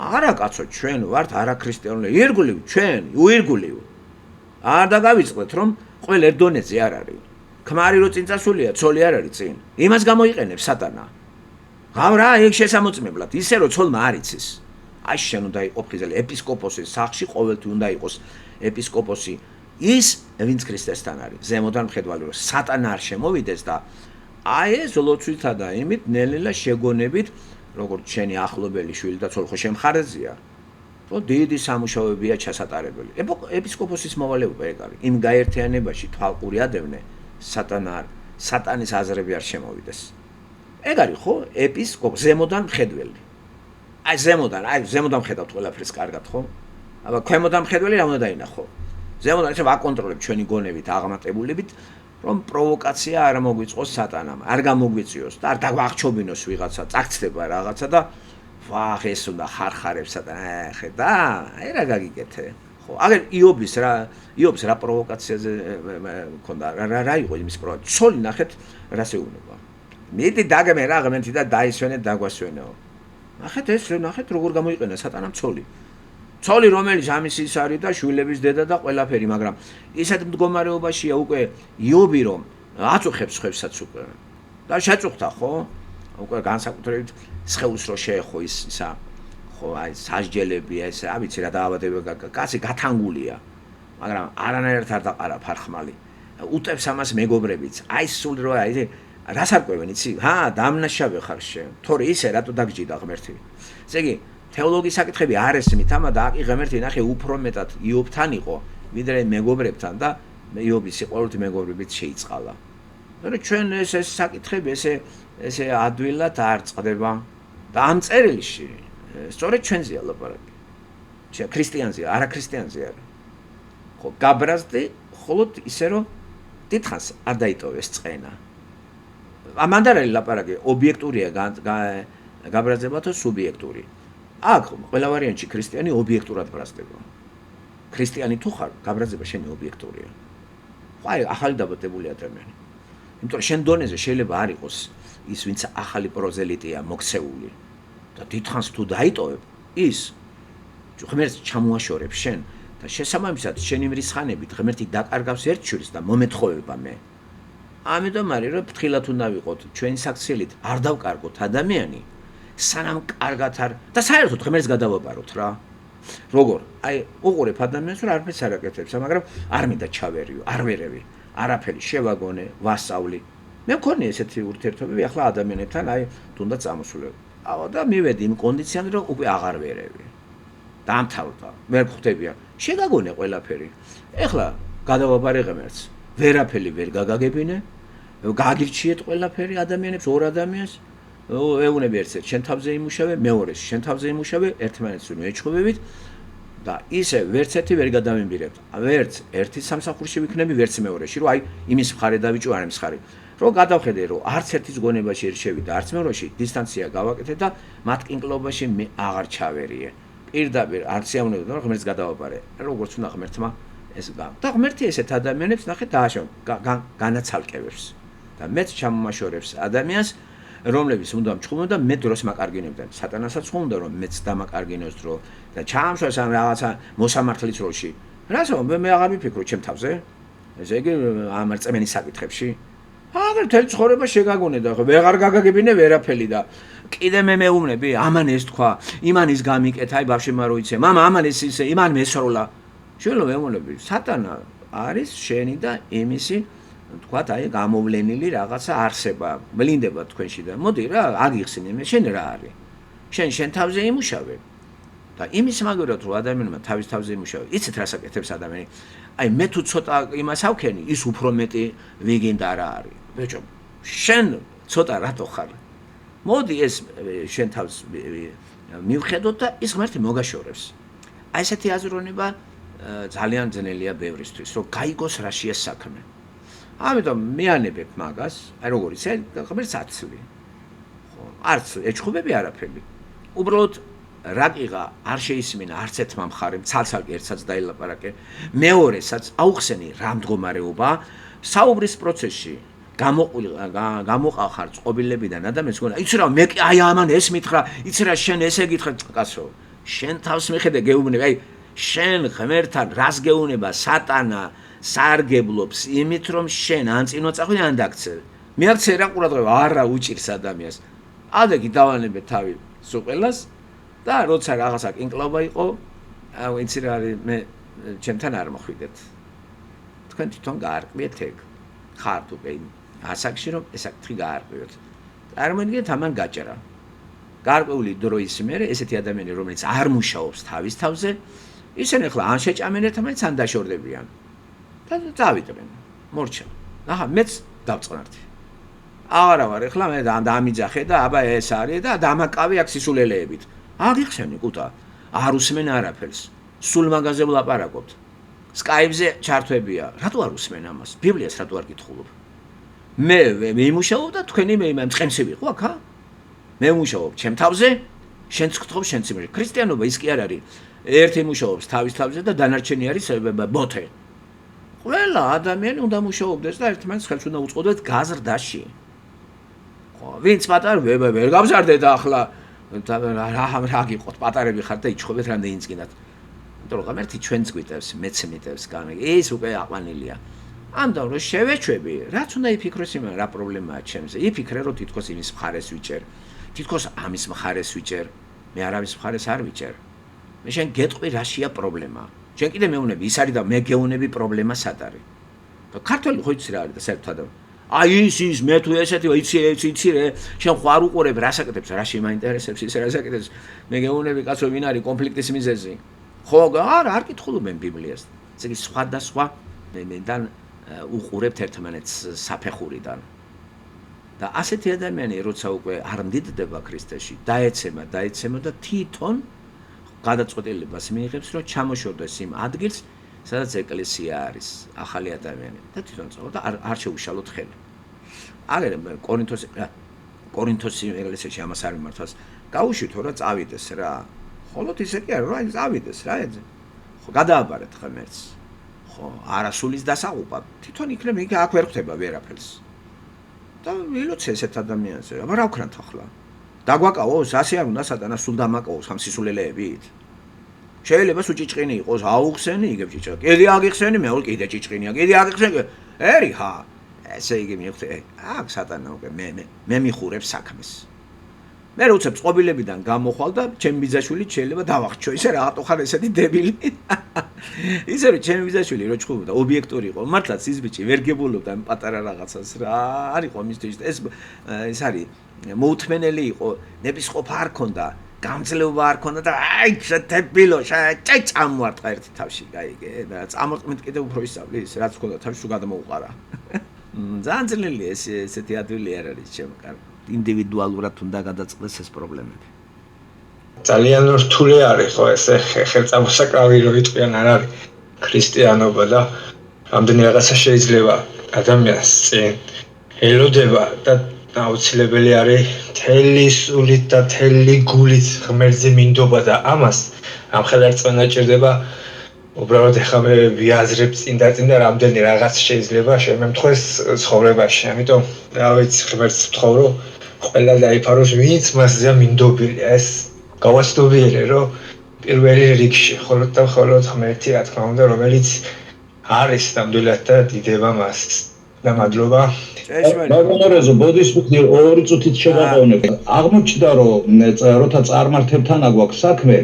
არა კაცო, ჩვენ ვართ არაქრისტიანული, ირგვლივ ჩვენ, უირგვლივ. არ დაგავიწყდეთ რომ ყველა ერთ დონეზე არ არის. ქმარი რო წინ წასულია, ცოლი არ არის წინ. იმას გამოიყენებს სატანა. გავ რა, ეგ შესამოწმებლად, ისე რომ ცოლმა არ იცის. აი შენ უნდა იყო ფიზელი ეპისკოპოსის სახში ყოველთვის უნდა იყოს ეპისკოპოსი ის ვინც ქრისტესთან არის ზემოდან მხედველი რომ სატანა არ შემოვიდეს და აი ეს ლოცვითა და იმით ნელ-ნელა შეგონებით როგორც შენი ახლობელი შვილი და ცოლ ხო შემხარეზია ხო დიდი სამუშაოებია ჩასატარებელი ეპისკოპოსის მოვალეობა ეგ არის იმ გაერთიანებაში თვალყური ადევნე სატანის აზრები არ შემოვიდეს ეგ არის ხო ეპისკოპოსი ზემოდან მხედველი აი ზემოდან ხედავთ ყველაფერს კარგად ხო? აბა ქვემოდან მხედველი რა უნდა დაინახო? ზემოდან ისე ვაკონტროლებ ჩვენი გონებით, აღმატებულებით, რომ პროვოკაცია არ მოგვიწყოს სატანამ, არ გამოგვიწიოს და არ დაგვახჩობინოს ვიღაცა, წაგცდება რაღაცა და ვახ ეს უნდა ხარხარებს სატანა, ხედა? აი რა გაგიკეთე? ხო, აგერ იობის რა პროვოკაციაზე მქონდა, რა იყო იმის პროვოკაცია? ცოლი ნახეთ რას ეუბნება. მიდი დაგმე რა ღმერთი და დაისვენე დაგვასვენეო. ნახეთ როგორ გამოიყენა სატანამ ცოლი. ცოლი რომელიც ამის ის არის და შვილების დედა და ყველაფერი, მაგრამ ისეთ მდგომარეობაშია უკვე იობი რომ აწუხებს ხევსაც უკვე. და შეწუხდა ხო? უკვე განსაკუთრებით სხეულს რო შეეხო ისა ხო აი სასჯელებია ეს რა ვიცი რა დაავადებაა კაცი გათანგულია. მაგრამ არანაირად არ დაყარა ფარხმალი. უტევს ამას მეგობრებიც. აი სულ რო აი რას არკვევენ იცი? დამნაშავე ხარ შენ. თორე ისე რატო დაგჯიდა ღმერთი? ესე იგი, თეოლოგიის საკითხები არ ესმით, ამა და აკი ღმერთი ნახე უფრო მეტად იობთან იყო, ვიდრე მეგობრებთან და იობის სიყვარულით მეგობრებით შეიწყალა. მაგრამ ჩვენ ეს საკითხები ესე ადვილად არ წყდება და ამ წერილში სწორედ ჩვენზეა ლაპარაკი. ქრისტიანზეა, არა ქრისტიანზე არის. ხო, გაბრაზდი, ხოლოდ ისე რომ დიდხანს არ დაიტოვეს წყენა. ამანდარელი ლაპარაკი ობიექტურია გაბრაზდება თუ სუბიექტური. აქ ყველა ვარიანტში ქრისტიანი ობიექტურად ბრაზდება. ქრისტიანი თუ ხარ, გაბრაზება შენი ობიექტურია. ხო აი ახალი დაბადებული ადამიანი. იმიტომ რომ შენ დონეზე შეიძლება არ იყოს ის ვინც ახალი პროზელიტია მოქცეული და დიდხანს თუ დაიტოვებ ის ღმერთს ჩამოაშორებს შენ და შესაბამისად შენი მრისხანებით ღმერთი დაკარგავს ერთ შვილს და მომეთხოვება მე. ამიტომ არის რომ ფრთხილად უნდა ვიყოთ ჩვენი საქციელით არ დავკარგოთ ადამიანი სანამ კარგად არ და საერთოდ ღმერთს გადავაბაროთ რა როგორ აი უყურებ ადამიანს რომ არაფერს არ აკეთებს მაგრამ არ მინდა ჩავერიო არ ვერევი არაფერი შევაგონე ვასწავლი მე მქონია ესეთი ურთიერთობები ახლა ადამიანებთან აი თუნდაც წამოსულებ და მივედი იმ კონდიციაში რომ უკვე აღარ ვერევი დამთავრდა ვერ ხვდებიან შეგაგონე ყველაფერი ეხლა გადავაბარე ღმერთს ვერაფერი ვერ გაგაგებინე გაგირჩიეთ ყველაფერი ადამიანებს ორ ადამიანს ეუნები ერთს შენ თავზე იმუშავე მეორეს შენ თავზე იმუშავე ერთმანეთს უნდა ეჩხუბებით და ისე ვერც ერთი ვერ გადავიმბირებთ ვერც ერთი სამსახურში ვიქნები ვერც მეორეში რომ აი იმის მხარე დავიჭო არ იმის მხარე რომ გადავხედე რომ არც ერთის გონებაში არ შევიდა არც მეორეში დისტანცია გავაკეთე და მათ კინკლობაში მე აღარ ჩავერიე პირდაპირ არც იავნებდა რომ ღმერთს გადავაბარე როგორც უნდა ღმერთმა ეს და ღმერთი ესეთ ადამიანებს ნახე დააშო განაცალკევებს და მეც ჩამომაშორებს ადამიანს რომლებიც უნდა მჩხუბონ და მე დროს მაკარგინებდნენ სატანასაც ხონდა რომ მეც დამაკარგინოს დრო და ჩამშვას ამ რაღაცა მოსამართლის როლში რასო მე აღარ ვიფიქრო ჩემ თავზე ესე იგი ამ რწმენის საკითხებში აგერ თელ ცხოვრება შეგაგონე და ვეღარ გაგაგებინე ვერაფერი და კიდე მე მეუბნები ამან ეს თქვა იმან ის გამიკეთა აი ბავშვმა რო იცე მამა ამან ეს ისე იმან მესროლა შვილო მეუბნები სატანა არის შენი და იმისი თქვათ აი გამოვლენილი რაღაცა არსება ვლინდება თქვენში და მოდი რა აგიხსენე მე შენ რა არის შენ თავზე იმუშავე და იმის მაგალითად რომ ადამიანმა თავის თავზე იმუშავე იცით რას აკეთებს ადამიანი აი მე თუ ცოტა იმას ავქენი ის უფრო მეტი ვიგინდა რა არის ბეჭო შენ ცოტა რატო ხარ მოდი ეს შენ თავს მივხედოთ და ის ღმერთი მოგაშორებს აი ესეთი აზროვნება ძალიან ძნელია ბევრისთვის რომ გაიგოს რაშია საქმე ამიტომ მეანებებ მაგას აი როგორ იცი ღმერთს აცლი ხო არც ეჩხუბები არაფერი უბრალოდ რაკიღა არ შეისმინა არც ერთმა მხარემ ცალ-ცალკე ერთსაც დაილაპარაკე მეორესაც აუხსენი რა მდგომარეობა საუბრის პროცესში გამოყახარ წყობილებიდან ადამიანს გონა იცი რა მე აი ამან ეს მითხრა იცი რა შენ ესე გითხრა კაცო შენ თავს მიხედე გეუბნები აი შენ ღმერთთან რას გეუნება სატანა სარგებლობს იმით, რომ შენ ან წინვაწახვიდე, ან დაქცევი. მიაქცე რა ყურადღება, არა უჭირს ადამიანს. ადეგი დავანებე თავი სუყელას და როცა რაღაცა კინკლობა იყო, იცი რა არის, მე ჩემთან არ მოხვიდეთ. თქვენ თვითონ გაარკვიეთ ეგ. ხართ უკვე ასაკში რომ ეს საკითხი გაარკვიოთ. წარმოიდგინეთ ამან გაჭრა. გარკვეული დროის მერე ესეთი ადამიანები, რომელიც არ მუშაობს თავის თავზე, ისინი ახლა ან შეჭამენ ერთმანეთს, ან დაშორდებიან. და წავიდნენ. მორჩა. აჰა, მეც დავწყნართი. არა ვარ, ახლა მე დამიძახე და აბა ეს არის და დამაკავი აქ სისულელეებით. აგიხსენი კუტა. არ უსმენ არაფერს. სულ მაგაზე ვლაპარაკობთ. Skype-ზე ჩართვებია. რატო არ უსმენ ამას? ბიბლიას რატო არ გითხულობ? მე ვიმუშაობ და თქვენი მე მწყემსი ვიყო აქ, ა? მე ვმუშაობ ჩემ თავზე, შენც გთხოვ შენც იმერი. ქრისტიანობა ის კი არ არის. ერთი მუშაობს თავის თავზე და დანარჩენი არის ბოთე. ყველა ადამიანი უნდა მუშაობდეს და ერთმანეთს ხელს უნდა უწყოდეთ გაზრდაში. ხო, ვინც პატარ ვერ გავზარდეთ ახლა რა გიყოთ, პატარები ხართ და იჩხობეთ რამდენიც გინდათ. იმიტომ რომ ღამერთი ჩვენც გვიტევს, მეც მიტევს გამი. ის უკვე აყვანილია. ამიტომ რომ შევეჩვები, რაც უნდა იფიქროს იმან რა პრობლემაა ჩემზე. იფიქრე რომ თითქოს იმის მხარეს ვიჭერ. თითქოს ამის მხარეს ვიჭერ. მე არავის მხარეს არ ვიჭერ. მე შენ გეტყვი რაშია პრობლემა. შენ კიდე მეუნები ის არის და მე გეუნები პრობლემა სად არის. და ქართველი ხო იცი რა არის და საერთოდ адам. აი ის მე თუ ესეთი იცი რე, შენ ხო არ უყურებ რა საკეთებს, რაში მაინტერესებს ის რა საკეთებს. მე გეუნები კაცო ვინ არის კონფლიქტის მიზეზი. ხო არა არ კითხულობენ ბიბლიას. ესე იგი სხვადასხვა მედან უყურებთ ერთმანეთს საფეხურიდან. და ასეთი ადამიანი როცა უკვე არ მდიდდება ქრისტეში, დაეცემა და თვითონ გადაწყვეტილებას მიიღებს, რომ ჩამოშორდეს იმ ადგილს, სადაც ეკლესია არის, ახალი ადამიანი და თვითონ წავა და არ შეუშალოთ ხელი. აგერ კორინთოსი ეკლესიაში ამას არ მიმართავს. გაუშვით რა წავიდეს რა. ხოლოდ ისე კი არა, რა წავიდეს რა ეძე. ხო გადააბარეთ ღმერთს. ხო, არასულის დასაღუპა. თვითონ იქნებ იქ აქ ვერ ხვდება ვერაფერს. და ილოცე ესეთ ადამიანზე. აბა რა ვქნათ ახლა? დაგვაკავოს, ასე არ უნდა სატანას სულ დამაკავოს ამ სისულელეებით. შეიძლება სუჭიჭყინი იყოს, აუხსენი, იგებ ჭიჭყა. კიდე აგიხსენი, მეორე კიდე ჭიჭყინია. კიდე აგიხსენი. ერი ხა. ესე იგი მივხვდი. აქ სატანა უკვე მე მიხურებ საქმეს. მე როცა წყობილებიდან გამოხვალ და ჩემი ბიძაშვილი შეიძლება დავახჩო. ისე რატო ხარ ესეთი დებილი? ისე რომ ჩემი ბიძაშვილი რო ჩხუბობდა, ობიექტური იყო. მართლაც ის ბიჭი ვერ გებულობდა ამ პატარა რაღაცას რა. არ იყო მისთვის ეს არის მოუთმენელი იყო, ნებისყოფა არ ქონდა, გამძლეობა არ ქონდა და აი შეთებილო, წამოარტყა ერთი თავში, გაიგე და წამოწმეთ კიდე უფრო ისწავლის, რაც ქონდა თავში გადამოუყარა. ძალიან ძნელია ესეთი ადვილი არ არის ჩემ კარგი. ინდივიდუალურად უნდა გადაწყდეს ეს პრობლემები. ძალიან რთული არის ხო ეს ხელწამოსაკრავი რო იტყვიან არ არის ქრისტიანობა და რამდენი რაღაცა შეიძლება ადამიანს წინ ელოდება და აუცილებელი არის თელი სულით და თელი გულით ღმერთზე მინდობა და ამას ამ ხელარწმენა ჭირდება უბრალოდ ეხლა მე ვიაზრებ წინ და რამდენი რაღაც შეიძლება შემემთხვეს ცხოვრებაში. ამიტომ რა ვიცი ღმერთს ვთხოვრო ყველა დაიფაროს ვინც მასზე მინდობილია ეს გავასწორებია რომ პირველი რიგში ხოლოდ და ხოლოდ ღმერთი რა თქმა უნდა რომელიც არის ნამდვილად და დიდება მას და მადლობა. მაგარეზო ბოდისმუთი ორი წუთით შეგაყოვნებ. აღმოჩნდა რომ როცა წარმართებთან აგვაქვს საქმე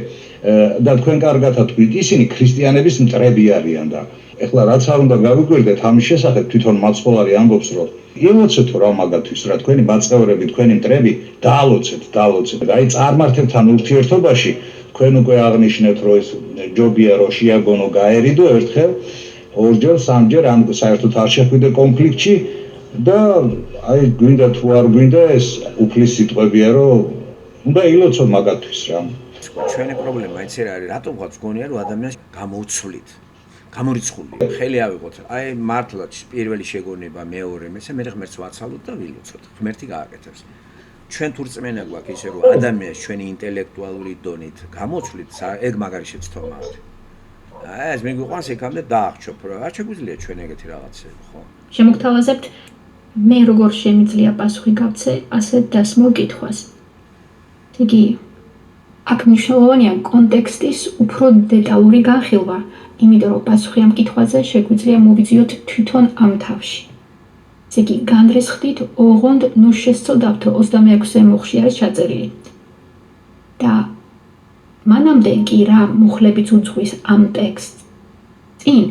და თქვენ კარგად თქვით ისინი ქრისტიანების მტრები არიან და ეხლა რაც არ უნდა გავიკვირდეთ ამის შესახებ თვითონ მაცხოვარი ამბობს რომ ილოცეთ რა მაგათვის რა თქვენი მაწევრები თქვენი მტრები დაალოცეთ აი წარმართებთან ურთიერთობაში თქვენ უკვე აღნიშნეთ რომ ეს ჯობია რომ შეაგონო გაერიდო ერთხელ ორჯერ სამჯერ ამ საერთოდ არ შეხვიდე კონფლიქტში და აი გვინდა თუ არ გვინდა ეს უფლის სიტყვებია რომ უნდა ილოცოთ მაგათვის რა. ჩვენი პრობლემა იცი რა არის, რატომ ვღაც გონია რომ ადამიანს გამოვცვლით. გამორიცხული. ხელი ავიღოთ. აი მართლაც პირველი შეგონება, მეორე, მესამე, მე ღმერთს ვაცალოთ და ვილოცოთ. ღმერთი გააკეთებს. ჩვენ თუ რწმენა გვაქვს ისე რომ ადამიანს ჩვენი ინტელექტუალური დონით გამოცვლით, ეგ მაგარი შეცდომა არის. აი ეს მე გვიყვანს ეკამდე დაახჩობ რა. არ შეგვიძლია ჩვენ ეგეთი რაღაცები, ხო? შემოგთავაზებთ მე როგორ შემიძლია პასუხი გავცე ასეთ დასმულ კითხვას. იგი აქ მნიშვნელოვანია კონტექსტის უფრო დეტალური განხილვა, იმიტომ რომ პასუხი ამ კითხვაზე შეგვიძლია მოვიძიოთ თვითონ ამ თავში. ესე იგი, განრისხდით, ოღონდ ნუ შესწოდავთო 26-ე მუხლში არის ჩაწერილი. და მანამდე კი რა მუხლებიც უძღვის ამ ტექსტს. წინ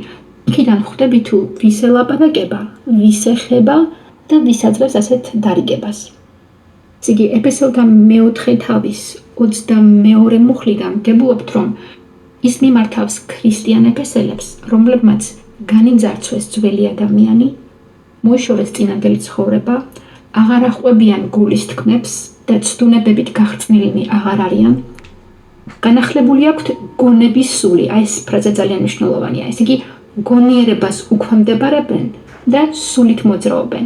იქიდან ხვდები თუ ვის ელაპარაკება, ვის ეხება და ვის აძლევს ასეთ დარიგებას. ესე იგი, ეპესელთა მეოთხე თავის 22 მუხლიდან გებულობთ, რომ ის მიმართავს ქრისტიან ეფესელებს, რომლებმაც განიძარცვეს ძველი ადამიანი, მოიშორეს წინანდელი ცხოვრება, აღარ ახვევიან გულის თქმებს და ცდუნებებით გახწნილნი აღარ არიან. განახლებული აქვთ გონების სული, აი ეს ფრაზა ძალიან მნიშვნელოვანია. ესე იგი, გონიერებას უქვემდებარებენ და სულით მოძრაობენ.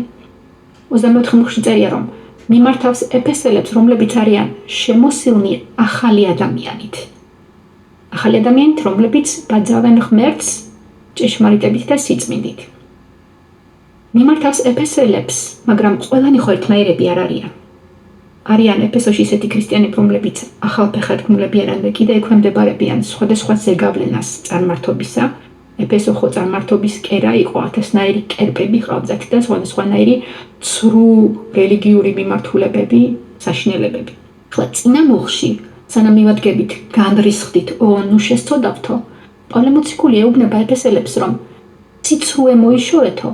24 მუხლში წერია, რომ მიმართავს ეფესელებს, რომლებიც არიან შემოსილნი ახალი ადამიანით. ახალი ადამიანით, რომლებიც ბაძავენ ღმერთს ჭეშმარიტებით და სიწმინდით. მიმართავს ეფესელებს, მაგრამ ყველანი ხო ერთნაირები არ არიან. არიან ეფესოში ისეთი ქრისტიანები, რომლებიც ახალფეხადგმულები არიან და კიდე ექვემდებარებიან სხვადასხვა ზეგავლენას წარმართობისა. ეფესო ხო წარმართობის კერა იყო, 1000-ნაირი კერპები ყავდათ და სხვადასხვანაირი ცრუ რელიგიური მიმართულებები, საშინელებები. ახლა წინა მუხლში, სანამ მივადგებით, განრისხდით, ნუ შესწოდავთო, პავლე მოციქული ეუბნება ეფესელებს, რომ ციცრუე მოიშორეთო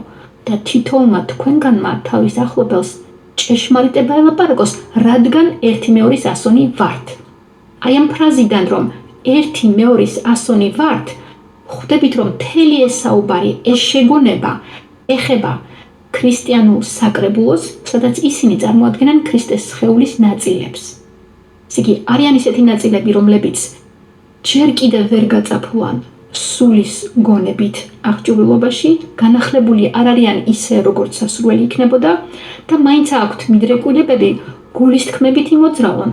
და თითოეულმა თქვენგანმა თავის ახლობელს ჭეშმარიტება ელაპარაკოს, რადგან ერთი მეორის ასონი ვართ. აი ამ ფრაზიდან, რომ ერთი მეორის ასონი ვართ, ხვდებით, რომ მთელი ეს საუბარი, ეს შეგონება ეხება ქრისტიანულ საკრებულოს, სადაც ისინი წარმოადგენენ ქრისტეს სხეულის ნაწილებს. ესე იგი, არიან ისეთი ნაწილები, რომლებიც ჯერ კიდევ ვერ გაწაფულან სულის გონებით აღჭურვილობაში, განახლებული არ არიან ისე, როგორც სასურველი იქნებოდა და მაინც აქვთ მიდრეკულებები გულის თქმებით იმოძრავონ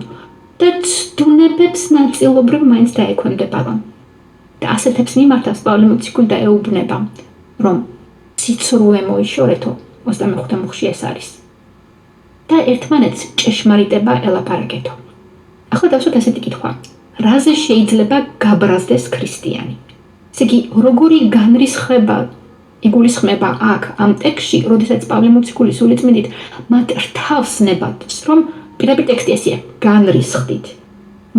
და ცდუნებებს ნაწილობრივ მაინც დაექვემდებარონ. და ასეთებს მიმართავს პავლე მოციქული და ეუბნება, რომ ციცრუე მოიშორეთო, 25 მუხლში ეს არის. და ერთმანეთს ჭეშმარიტება ელაპარაკეთო. ახლა დავსვათ ასეთი კითხვა. რაზე შეიძლება გაბრაზდეს ქრისტიანი? ესე იგი, როგორი განრისხება იგულისხმება აქ ამ ტექსტში, როდესაც პავლე მოციქული სულიწმინდით მათ რთავს ნებადს, რომ პირდაპირ ტექსტი ესეა, განრისხდით,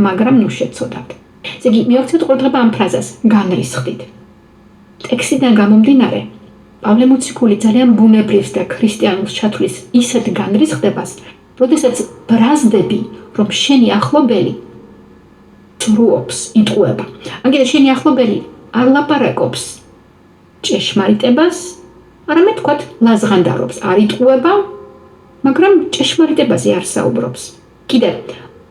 მაგრამ ნუ შეცოდავთ. ესე იგი, მივაქციოთ ყურადღება ამ ფრაზას, განრისხდით. ტექსტიდან გამომდინარე, პავლე მოციქული ძალიან ბუნებრივს და ქრისტიანულს ჩათვლის ისეთ განრისხდებას, როდესაც ბრაზდები, რომ შენი ახლობელი ცრუობს, იტყუება. აგერ შენი ახლობელი არ ლაპარაკობს ჭეშმარიტებას, არამედ თქვათ ლაზღანდარობს, არ იტყუება, მაგრამ ჭეშმარიტებაზე არ საუბრობს. კიდე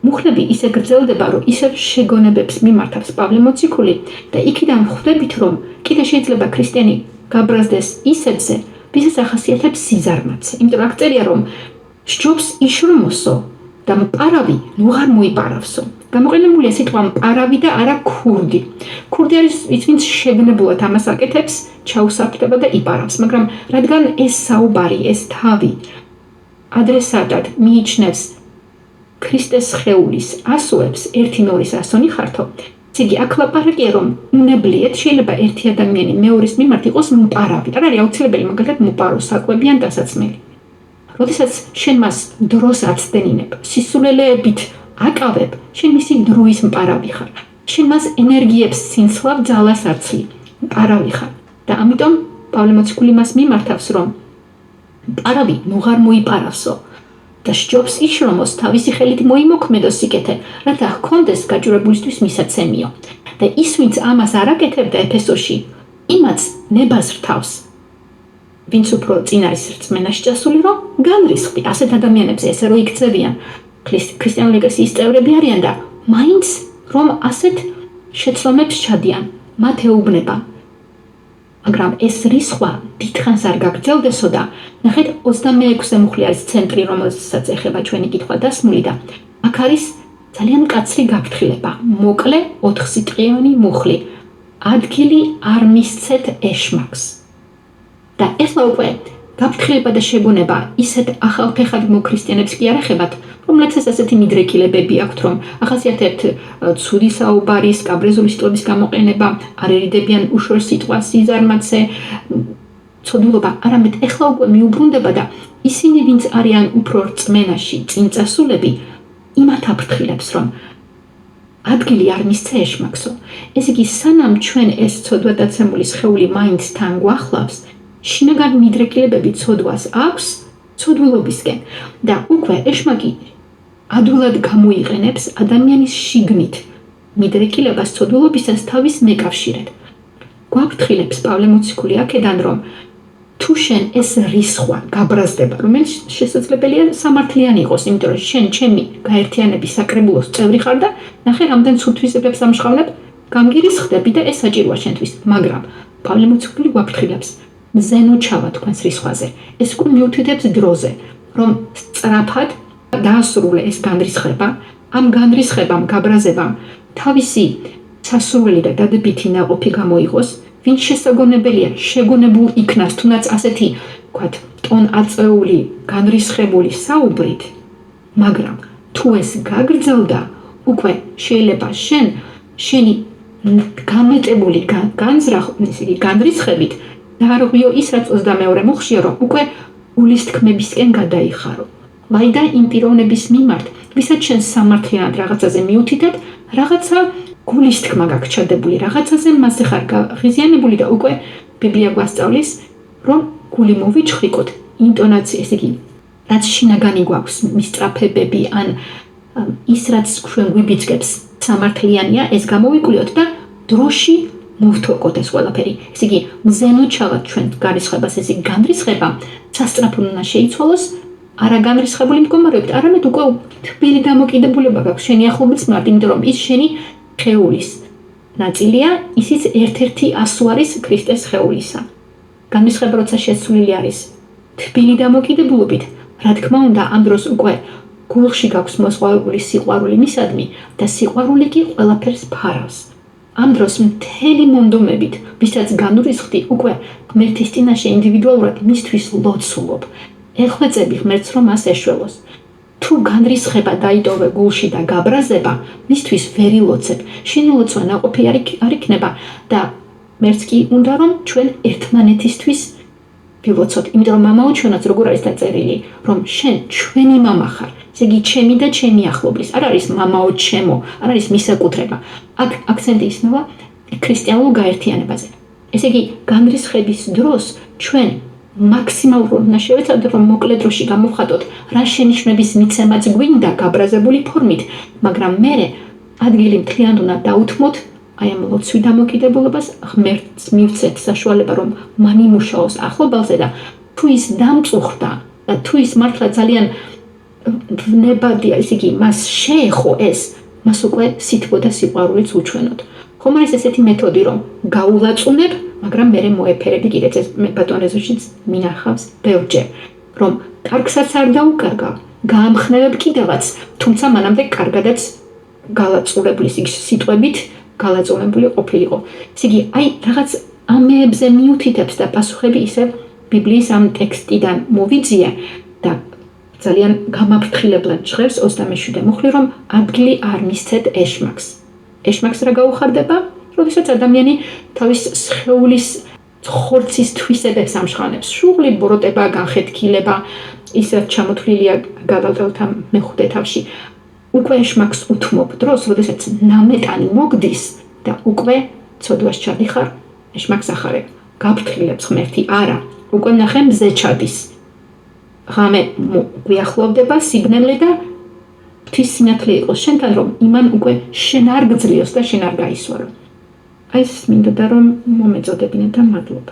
მუხლები ისე გრძელდება, რომ ისევ შეგონებებს მიმართავს პავლე მოციქული და იქიდან ხვდებით, რომ კიდე შეიძლება ქრისტიანი გაბრაზდეს ისეთზე, ვისაც ახასიათებს სიზარმაცე. იმიტომ რომ აქ წერია, რომ სჯობს იშრომოსო და მპარავი ნუ არ მოიპარავსო. გამოყენებულია სიტყვა მპარავი და არა ქურდი. ქურდი არის ის, ვინც შეგნებულად ამას აკეთებს, ჩაუსაფრდება და იპარავს, მაგრამ რადგან ეს საუბარი, ეს თავი ადრესატად მიიჩნევს ქრისტეს სხეულის ასოებს, ერთი მეორის ასონი ხართო. ესე იგი, აქ ლაპარაკია, რომ უნებლიეთ შეიძლება ერთი ადამიანი მეორის მიმართ იყოს მპარავი. არ არის აუცილებელი მაგალითად მოპარო საკვები ან დასაცმელი. როდესაც შენ მას დროს აცდენინებ, სისულელეებით აკავებ, შენ მისი დროის მპარავი ხარ. შენ მას ენერგიებს სინცლავ ძალას აცლი, მპარავი ხარ. და ამიტომ პავლე მოციქული მას მიმართავს, რომ მპარავი ნუ ღარ მოიპარავსო და სჯობს იშრომოს, თავისი ხელით მოიმოქმედო სიკეთე, რათა ჰქონდეს გაჭირებულისთვის მისაცემიო. და ის, ვინც ამას არ აკეთებდა ეფესოში, იმაც ნებას რთავს. ვინც უფრო წინ არის რწმენაში წასული, რომ განრისხდი, ასეთ ადამიანებზე ესე რო იქცევიან, ქრისტიანული ეკლესიის წევრები არიან და მაინც რომ ასეთ შეცდომებს ჩადიან, მათ ეუბნება. მაგრამ ეს რისხვა დიდხანს არ გაგრძელდესო და ნახეთ 26 მუხლი არის ცენტრი, რომელსაც ეხება ჩვენი კითხვა დასმული და აქ არის ძალიან მკაცრი გაფრთხილება, მოკლე 4 სიტყვიანი მუხლი. ადგილი არ მისცეთ ეშმაკს. და ეს უკვე გაფრთხილება და შეგონება ისეთ ახალფეხად მოქრისტიანებს კი არ ეხებათ, რომლებსაც ასეთი მიდრეკილებები აქვთ, რომ ახასიათებთ ცუდი საუბარი, სკაბრეზული სიტყვების გამოყენება, არ ერიდებიან უშორ სიტყვას, სიზარმაცე, ცოდვილობა, არამედ ეხლა უკვე მიუბრუნდება და ისინი, ვინც არიან უფრო რწმენაში, წინწასულები, იმათ აფრთხილებს, რომ ადგილი არ მისცე ეშმაკსო. ეს იგი, სანამ ჩვენ ეს ცოდვადაცემული სხეული მაინც თან გვახლავს, შინაგანი მიდრეკილებები ცოდვას აქვს ცოდვილობისკენ და უკვე ეშმაკი ადვილად გამოიყენებს ადამიანის შიგნით მიდრეკილებას ცოდვილობისას თავის მეკავშირედ. გვაფრთხილებს პავლე მოციქული აქედან, რომ თუ შენ ეს რისხვა გაბრაზდება, რომელიც შესაძლებელია სამართლიანი იყოს, იმიტომ რომ შენ ჩემი გაერთიანების საკრებულოს წევრი ხარ და ნახე რამდენ ცუდ თვისებებს ამშყავლებ, გამგირისხდები და ეს საჭიროა შენთვის, მაგრამ პავლე მოციქული გვაფრთხილებს მზენო ჩავა თქვენს რისხვაზე. ეს უკვე მიუთითებს დროზე, რომ სწრაფად დაასრულე ეს განრისხება, ამ განრისხებამ, გაბრაზებამ თავისი სასურველი და დადებითი ნაყოფი გამოიღოს, ვინც შესაგონებელია შეგონებულ იქნას, თუნდაც ასეთი, ვთქვათ, ტონ აწეული, განრისხებული საუბრით, მაგრამ თუ ეს გაგრძელდა, უკვე შეიძლება შენი გამეტებული განრისხებით დაარღვიო ის, რაც 22 მოხშია, რომ უკვე გულის თქმებისკენ გადაიხარო. ვაიდა იმ პიროვნების მიმართ, ვისაც შენ სამართლიანად რაღაცაზე მიუთითებ, რაღაცა გულის თქმა გაქვს ჩადებული, რაღაცაზე მასზე ხარ გაღიზიანებული და უკვე ბიბლია გვასწავლის, რომ გული მოვიჩხრიკოთ, ინტონაცია, ესე იგი, რაც შინაგანი გვაქვს, მისწრაფებები ან ის, რაც ჩვენ გვიბიძგებს, სამართლიანია, ეს გამოვიკვლიოთ და დროში მოვთოკოთ ეს ყველაფერი. ესე იგი, მზენო ჩავართ ჩვენ განრისხებას, ესე იგი, განრისხება სასწრაფოდ უნდა შეიცვალოს, არა განრისხებული მდგომარეობით, არამედ უკვე თბილი დამოკიდებულება გაქვს შენი ახლობის მიმართ, იმიტომ რომ ის შენი ხეულის ნაწილია, ისიც ერთ-ერთი ასო არის ქრისტეს ხეულისა. განრისხება როცა შესული არის თბილი დამოკიდებულობით, რა თქმა უნდა, ამ დროს უკვე გულში გაქვს მოსყვეული სიყვარული მისადმი და სიყვარული კი ყველაფერს ფარავს. ამ დროს მთელი მონდომებით, ვისაც განვრისხდი, უკვე ღმერთის წინაშე ინდივიდუალურად მისთვის ლოცულობ. ეხვეწები ღმერთს, რომ მას ეშველოს. თუ განრისხება დაიტოვე გულში და გაბრაზება, მისთვის ვერ ილოცებ. შენი ლოცვა ნაყოფი არ იქნება და ღმერთს კი უნდა, რომ ჩვენ ერთმანეთისთვის ვილოცოთ. იმიტომ რომ მამაო ჩვენაც როგორ არის დაწერილი, რომ შენ ჩვენი მამა ხარ. ესე იგი, ჩემი და ჩემი ახლობლის. არ არის მამაო ჩემო, არ არის მისაკუთრება. აქ აქცენტი ისმევა ქრისტიანულ გაერთიანებაზე. ესე იგი, განრისხების დროს ჩვენ მაქსიმალურად უნდა შევეცადოთ, რომ მოკლე დროში გამოვხატოთ, რა შენიშვნების მიცემაც გვინდა გაბრაზებული ფორმით, მაგრამ მერე ადგილი მთლიანად უნდა დაუთმოთ აი ამ ლოცვით დამოკიდებულებას, ღმერთს მივცეთ საშუალება, რომ მან იმუშაოს ახლობელზე და თუ ის დამწუხრდა და თუ ის მართლა ძალიან ვნებადია, ესე იგი, მას შეეხო ეს, მას უკვე სითბო და სიყვარულიც უჩვენოთ. ხომ არის ესეთი მეთოდი, რომ გაულაწუნებ, მაგრამ მერე მოეფერები კიდეც ეს ბატონ ეზოშიც მინახავს ბევრჯერ, რომ კარგსაც არ დაუკარგავ, გაამხნევებ კიდევაც, თუმცა მანამდე კარგადაც გალაწურებული სიტყვებით გალაწურებული ყოფილიყო. ესე იგი, აი რაღაც ამეებზე მიუთითებს და პასუხები ისევ ბიბლიის ამ ტექსტიდან მოვიძიე და ძალიან გამაფრთხილებლად ჟღერს 27 მუხლი, რომ ადგილი არ მისცეთ ეშმაკს. ეშმაკს რა გაუხარდება? როდესაც ადამიანი თავის სხეულის ხორცის თვისებებს ამშხანებს, შუღლი, ბოროტება, განხეთქილება, ისევ ჩამოთვლილია გადავწევთა მეხუთე თავში. უკვე ეშმაკს უთმობ დროს, როდესაც ნამეტანი მოგდის და უკვე ცოდვას ჩადიხარ, ეშმაკს ახარებ. გაფრთხილებს ღმერთი, არა, უკვე ნახე მზე ჩადის. ღამე გვიახლოვდება სიბნელე და ღვთის სინათლე იყოს შენთან, რომ იმან უკვე შენ არ გძლიოს და შენ არ გაისვარო. აი ეს მინდოდა რომ მომეწოდებინე და მადლობა.